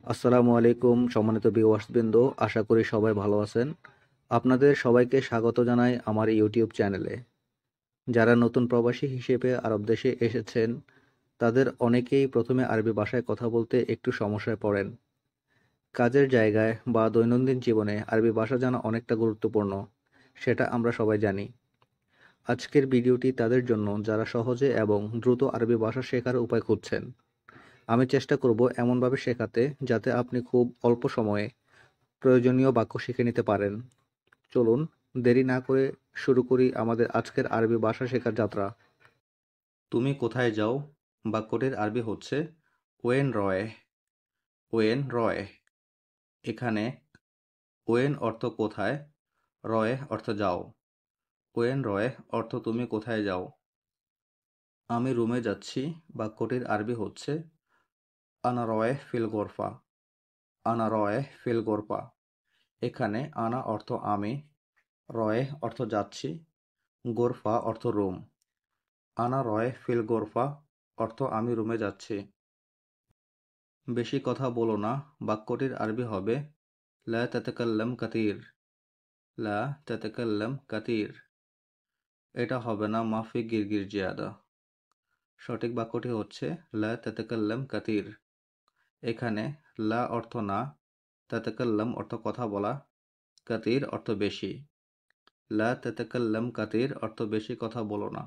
আসসালামু আলাইকুম সম্মানিত ভিউয়ার্সবৃন্দ, আশা করি সবাই ভালো আছেন। আপনাদের সবাইকে স্বাগত জানাই আমার ইউটিউব চ্যানেলে। যারা নতুন প্রবাসী হিসেবে আরব দেশে এসেছেন, তাদের অনেকেই প্রথমে আরবি ভাষায় কথা বলতে একটু সমস্যায় পড়েন। কাজের জায়গায় বা দৈনন্দিন জীবনে আরবি ভাষা জানা অনেকটা গুরুত্বপূর্ণ, সেটা আমরা সবাই জানি। আজকের ভিডিওটি তাদের জন্য যারা সহজে এবং দ্রুত আরবি ভাষা শেখার উপায় খুঁজছেন। আমি চেষ্টা করব এমনভাবে শেখাতে যাতে আপনি খুব অল্প সময়ে প্রয়োজনীয় বাক্য শিখে নিতে পারেন। চলুন দেরি না করে শুরু করি আমাদের আজকের আরবি ভাষা শেখার যাত্রা। তুমি কোথায় যাও বাক্যটির আরবি হচ্ছে ওয়েন রয়। ওয়েন রয়। এখানে ওয়েন অর্থ কোথায়, রয় অর্থ যাও। ওয়েন রয় অর্থ তুমি কোথায় যাও। আমি রুমে যাচ্ছি বাক্যটির আরবি হচ্ছে আনা রয় ফিল গোরফা। আনা রয় ফিল গোরফা। এখানে আনা অর্থ আমি, রয় অর্থ যাচ্ছি, গোরফা অর্থ রুম। আনা রয় ফিল গোরফা অর্থ আমি রুমে যাচ্ছি। বেশি কথা বলো না বাক্যটির আরবি হবে লা তাতাকাল্লাম কাতির। লা তাতাকাল্লাম কাতির। এটা হবে না মাফি গিরগির জিয়াদা। সঠিক বাক্যটি হচ্ছে লা তাতাকাল্লাম কাতির। এখানে লা অর্থ না, তাতাকাল্লাম অর্থ কথা বলা, কাতির অর্থ বেশি। লা তাতাকাল্লাম কাতির অর্থ বেশি কথা বলো না।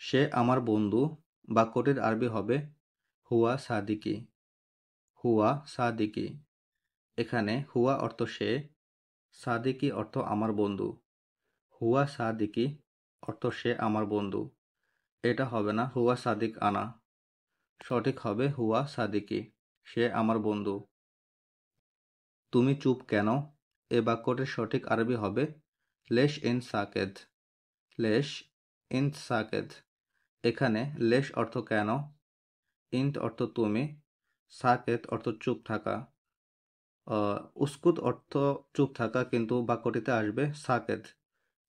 সে আমার বন্ধু বাক্যটির আরবি হবে হুয়া সাদিকি। হুয়া সাদিকি। এখানে হুয়া অর্থ সে, সাদিকি অর্থ আমার বন্ধু। হুয়া সাদিকি অর্থ সে আমার বন্ধু। এটা হবে না হুয়া সাদিক আনা। সঠিক হবে হুয়া সাদিকি, সে আমার বন্ধু। তুমি চুপ কেন এ বাক্যটির সঠিক আরবি হবে লেশ ইন সাকেদ। লেশ ইন সাকেদ। এখানে লেশ অর্থ কেন, ইন্ট অর্থ তুমি, সাকেত অর্থ চুপ থাকা। উস্কুত অর্থ চুপ থাকা, কিন্তু বাক্যটিতে আসবে সাকেত।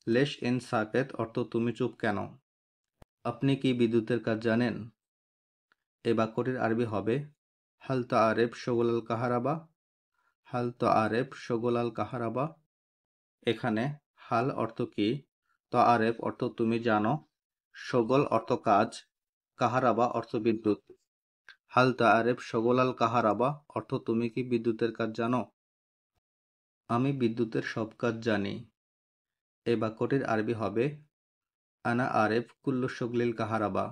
লেশ ইন সাকেত অর্থ তুমি চুপ কেন। আপনি কি বিদ্যুতের কাজ জানেন এই বাক্যটির আরবি হবে হাল তাআরিফ শুগল আল কাহারাবা। হাল তাআরিফ শুগল আল কাহারাবা। এখানে হাল অর্থ কি, তাআরিফ অর্থ তুমি জানো, শুগল অর্থ কাজ, কাহারাবা অর্থ বিদ্যুৎ। হাল তাআরিফ শুগল আল কাহারাবা অর্থ তুমি কি বিদ্যুতের কাজ জানো। আমি বিদ্যুতের সব কাজ জানি এই বাক্যটির আরবি হবে আনা আরেফ কুল্লু শুগলিল কাহারাবা।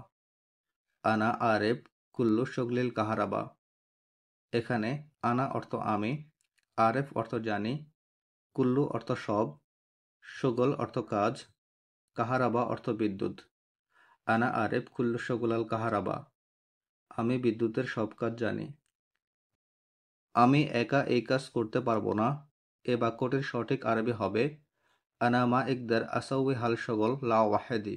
আনা আরেফ কুল্লু শুগলিল কাহারাবা। এখানে আনা অর্থ আমি, আরেফ অর্থ জানি, কুল্লু অর্থ সব, শুগল অর্থ কাজ, কাহারাবা অর্থ বিদ্যুৎ। আনা আরেফ কুল্লু শুগলাল কাহারাবা। আমি বিদ্যুতের সব কাজ জানি। আমি একা এই কাজ করতে পারবো না এ বাক্যটির সঠিক আরবি হবে আনা মা ইকদার আসাউই হাল শুগল লা ওয়াহেদি।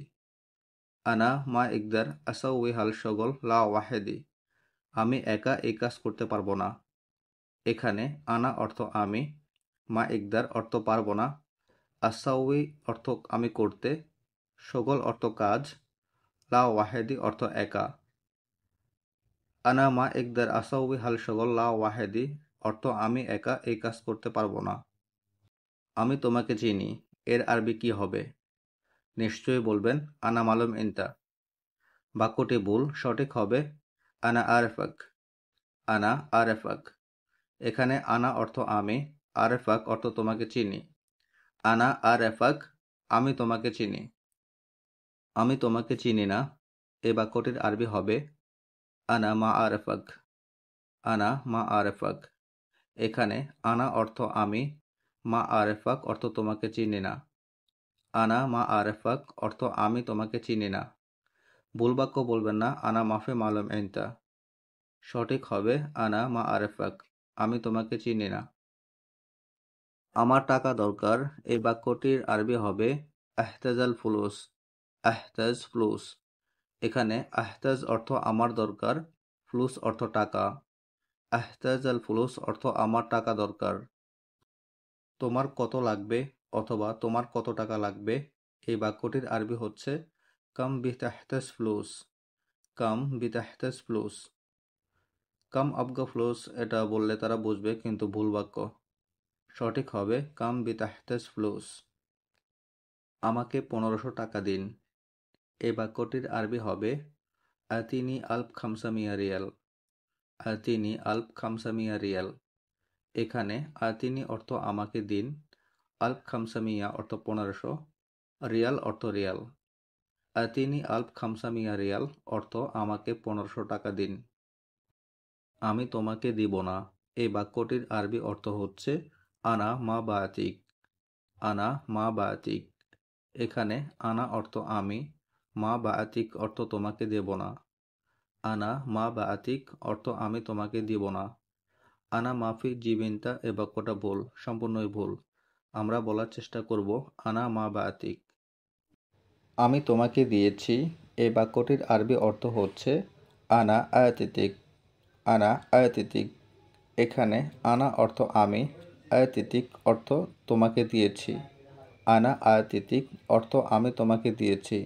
আনা মা ইকদার আসাউই হাল শুগল লা ওয়াহেদি। আমি একা এই কাজ করতে পারবো না। এখানে আনা অর্থ আমি, মা ইকদার অর্থ পারবো না, আসাউই অর্থ আমি করতে, শুগল অর্থ কাজ, লা ওয়াহেদি অর্থ একা। আনা মা ইকদার আসাউই হাল শুগল লা ওয়াহেদি অর্থ আমি একা এই কাজ করতে পারবো না। আমি তোমাকে চিনি এর আরবি কি হবে? নিশ্চয়ই বলবেন আনা মালুম ইনতা। বাক্যটি ভুল, সঠিক হবে আনা আরেফাক। আনা আরেফাক। এখানে আনা অর্থ আমি, আরেফাক অর্থ তোমাকে চিনি। আনা আরেফাক, আমি তোমাকে চিনি। আমি তোমাকে চিনি না এই বাক্যটির আরবি হবে আনা মা আরেফাক। আনা মা আরেফাক। এখানে আনা অর্থ আমি, মা আরেফাক অর্থ তোমাকে চিনি না। আনা মা আরেফাক অর্থ আমি তোমাকে চিনি না। ভুল বাক্য বলবেন না আনা মাফে মালুম ইনতা। সঠিক হবে আনা মা আরেফাক, আমি তোমাকে চিনি না। আমার টাকা দরকার এই বাক্যটির আরবি হবে আহতাজাল ফুলুস। আহতাজ ফ্লুস। এখানে আহতাজ অর্থ আমার দরকার, ফ্লুস অর্থ টাকা। আহতাজ আল ফুলুস অর্থ আমার টাকা দরকার। তোমার কত লাগবে অথবা তোমার কত টাকা লাগবে এই বাক্যটির আরবি হচ্ছে কাম বিতাহতাজ ফ্লুস। কাম বিতাহতাজ ফ্লুস। কাম আবগা ফ্লুস এটা বললে তারা বুঝবে, কিন্তু ভুল বাক্য। সঠিক হবে কাম বিতাহতেস ফ্লুস। আমাকে 1500 টাকা দিন। এই বাক্যটির আরবি হবে আতিনি আলফ খামসামিয়া রিয়াল। আতিনি আলফ খামসামিয়া রিয়াল। এখানে আতিনি অর্থ আমাকে দিন, আলফ খামসামিয়া অর্থ 1500, রিয়াল অর্থ রিয়াল। আতিনি আলফ খামসামিয়া রিয়াল অর্থ আমাকে 1500 টাকা দিন। আমি তোমাকে দিব না। এই বাক্যটির আরবি অর্থ হচ্ছে আনা মা বাতিক। আনা মা বাতিক। এখানে আনা অর্থ আমি, মা বাতিক অর্থ তোমাকে দেব না। আনা মা বাতিক অর্থ আমি তোমাকে দিব না। আনা মাফি জিবিনতা এ বাক্যটা ভুল, সম্পূর্ণই ভুল। আমরা বলার চেষ্টা করব আনা মা বাতিক। আমি তোমাকে দিয়েছি। এই বাক্যটির আরবি অর্থ হচ্ছে আনা আয়াতিতিক। আনা আয়াতিতিক। এখানে আনা অর্থ আমি, আয়াতিতিক অর্থ তোমাকে দিয়েছি। আনা আয়াতিতিক অর্থ আমি তোমাকে দিয়েছি।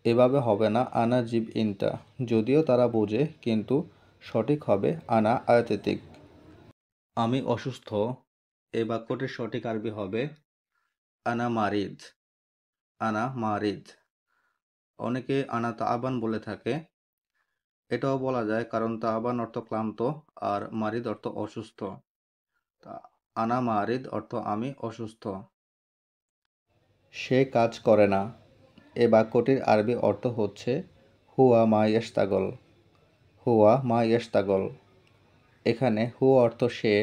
এভাবে হবে না আনা জিব ইনতা, যদিও তারা বোঝে, কিন্তু সঠিক হবে আনা আয়াতিতিক। আমি অসুস্থ। এই বাক্যটির সঠিক আরবি হবে আনা মারিদ। আনা মারিদ। অনেকে আনা তাআবান বলে থাকে। এটাও বলা যায়, কারণ তাআবান অর্থ ক্লান্ত আর মারিদ অর্থ অসুস্থ। আনা মারিদ অর্থ আমি অসুস্থ। সে কাজ করে না। এ বাক্যটির আরবি অর্থ হচ্ছে হুয়া মা ইয়াশতাগল। হুয়া মা ইয়াশতাগল। এখানে হুয়া অর্থ সে,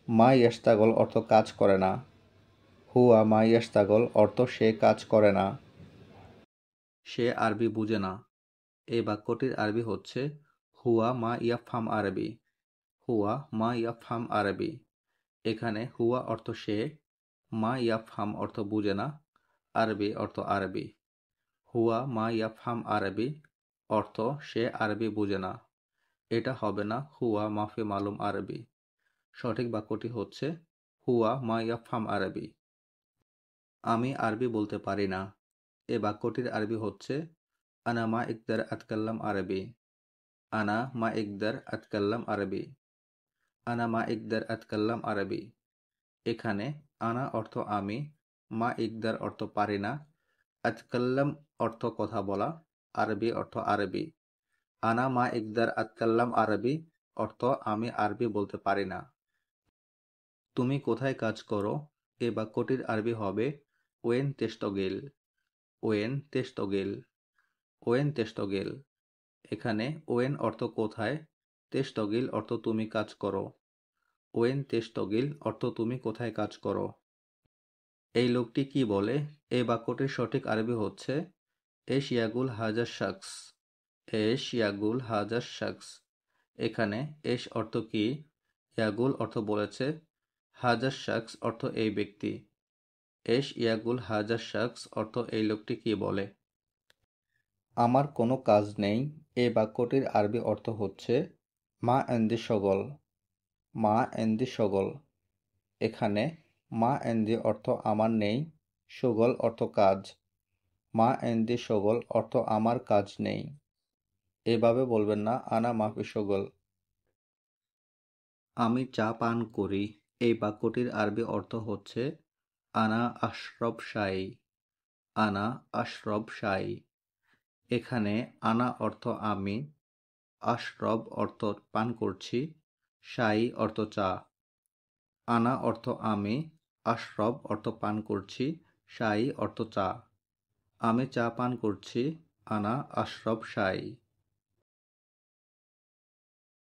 মা ইয়াশতাগল অর্থ কাজ করে না। হুয়া মা ইয়াশতাগল অর্থ সে কাজ করে না। সে আরবি বুঝে না। এই বাক্যটির আরবি হচ্ছে হুয়া মা ইয়াফহাম আরবি। হুয়া মা ইয়াফহাম আরবি। এখানে হুয়া অর্থ সে, মা ইয়াফহাম অর্থ বুঝে না, আরবি অর্থ আরবি। হুয়া মা ইয়াফহাম আরবি অর্থ সে আরবি বুঝে না। এটা হবে না হুয়া মাফি মালুম আরবি। সঠিক বাক্যটি হচ্ছে হুয়া মা ইয়াফহাম আরবি। আমি আরবি বলতে পারি না। এ বাক্যটির আরবি হচ্ছে আনা মা ইকদার আতকাল্লাম আরবি। আনা মা ইকদার আতকাল্লাম আরবি। আনা মা ইকদার আতকাল্লাম আরবি। এখানে আনা অর্থ আমি, মা ইকদার অর্থ পারি না, আতকাল্লাম অর্থ কথা বলা, আরবি অর্থ আরবি। আনা মা ইকদার আতকাল্লাম আরবি অর্থ আমি আরবি বলতে পারি না। তুমি কোথায় কাজ করো? এই বাক্যটির আরবি হবে ওয়েন তেস্টগেল। ওয়েন তেস্টগেল। ওয়েন তেস্টগেল। এখানে ওয়েন অর্থ কোথায়, তেস্টগিল অর্থ তুমি কাজ করো। ওয়েন তেস্টগিল অর্থ তুমি কোথায় কাজ করো। এই লোকটি কি বলে? এই বাক্যটির সঠিক আরবি হচ্ছে এশ ইয়াগুল হাজার শাখস। এশ ইয়াগুল হাজার শাখস। এখানে এশ অর্থ কি, ইয়াগুল অর্থ বলেছে, হাজার শাখস অর্থ এই ব্যক্তি। এশ ইয়াগুল হাজার শাখস অর্থ এই লোকটি কি বলে। আমার কোনো কাজ নেই। এই বাক্যটির আরবি অর্থ হচ্ছে মা এন্দি শগল। মা এন্দি শগল। এখানে মা এন্দি অর্থ আমার নেই, শগল অর্থ কাজ। মা এন্দি শগল অর্থ আমার কাজ নেই। এভাবে বলবেন না আনা মাফি শগল। আমি চা পান করি। এই বাক্যটির আরবি অর্থ হচ্ছে আনা আশরব শাই। আনা আশরব শাই। এখানে আনা অর্থ আমি, আশরব অর্থ পান করছি, শাই অর্থ চা। আনা অর্থ আমি, আশরব অর্থ পান করছি, শাই অর্থ চা। আমি চা পান করছি, আনা আশরব শাই।